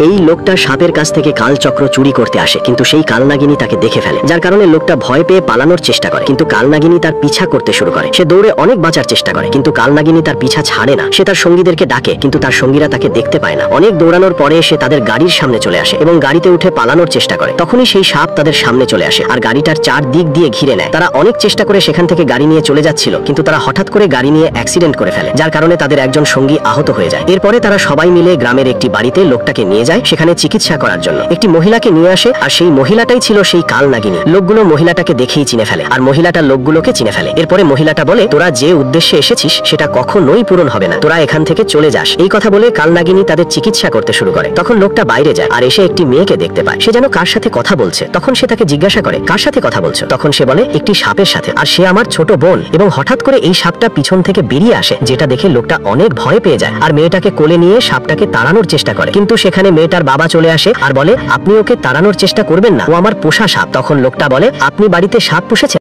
এই লোকটা সাপের কাছ থেকে কালচক্র চুরি করতে আসে, কিন্তু সেই কালনাগিনী তাকে দেখে ফেলে, যার কারণে লোকটা ভয় পেয়ে পালানোর চেষ্টা করে, কিন্তু কালনাগিনী তার পিছা করতে শুরু করে। সে দৌড়ে অনেক বাঁচার চেষ্টা করে, কিন্তু কালনাগিনী তার পিছা ছাড়ে না। সে তার সঙ্গীদেরকে ডাকে, কিন্তু তার সঙ্গীরা তাকে দেখতে পায় না। অনেক দৌড়ানোর পরে সে তাদের গাড়ির সামনে চলে আসে এবং গাড়িতে উঠে পালানোর চেষ্টা করে। তখনই সেই সাপ তাদের সামনে চলে আসে আর গাড়িটার চারদিক দিয়ে ঘিরে নেয়। তারা অনেক চেষ্টা করে সেখান থেকে গাড়ি নিয়ে চলে যাচ্ছিল, কিন্তু তারা হঠাৎ করে গাড়ি নিয়ে অ্যাক্সিডেন্ট করে ফেলে, যার কারণে তাদের একজন সঙ্গী আহত হয়ে যায়। এরপরে তারা সবাই মিলে গ্রামের একটি বাড়িতে লোকটাকে নিয়ে যায়, সেখানে চিকিৎসা করার জন্য। একটি মহিলাকে নিয়ে আসে, আর সেই মহিলাটাই ছিল সেই কালনাগিনী। লোকগুলো মহিলাটাকে দেখেই চিনে ফেলে, আর মহিলাটা লোকগুলোকে চিনে ফেলে। এরপরে মহিলাটা বলে, তোরা যে উদ্দেশ্যে এসেছিস সেটা কখনোই পূরণ হবে না, তোরা এখান থেকে চলে যাস। এই কথা বলে কালনাগিনী তাদের চিকিৎসা করতে শুরু করে। তখন লোকটা বাইরে যায় আর এসে একটি মেয়েকে দেখতে পায়। সে যেন কার সাথে কথা বলছে। তখন সে তাকে জিজ্ঞাসা করে, কার সাথে কথা বলছো? তখন সে বলে, একটি সাপের সাথে, আর সে আমার ছোট বোন। এবং হঠাৎ করে এই সাপটা পিছন থেকে বেরিয়ে আসে, যেটা দেখে লোকটা অনেক ভয় পেয়ে যায় আর মেয়েটাকে কোলে নিয়ে সাপটাকে তাড়ানোর চেষ্টা করে। কিন্তু সেখানে মেয়েটার বাবা চলে আসে আর বলে, আপনি ওকে তাড়ানোর চেষ্টা করবেন না, ও আমার পোষা সাপ। তখন লোকটা বলে, আপনি বাড়িতে সাপ পুষেছেন?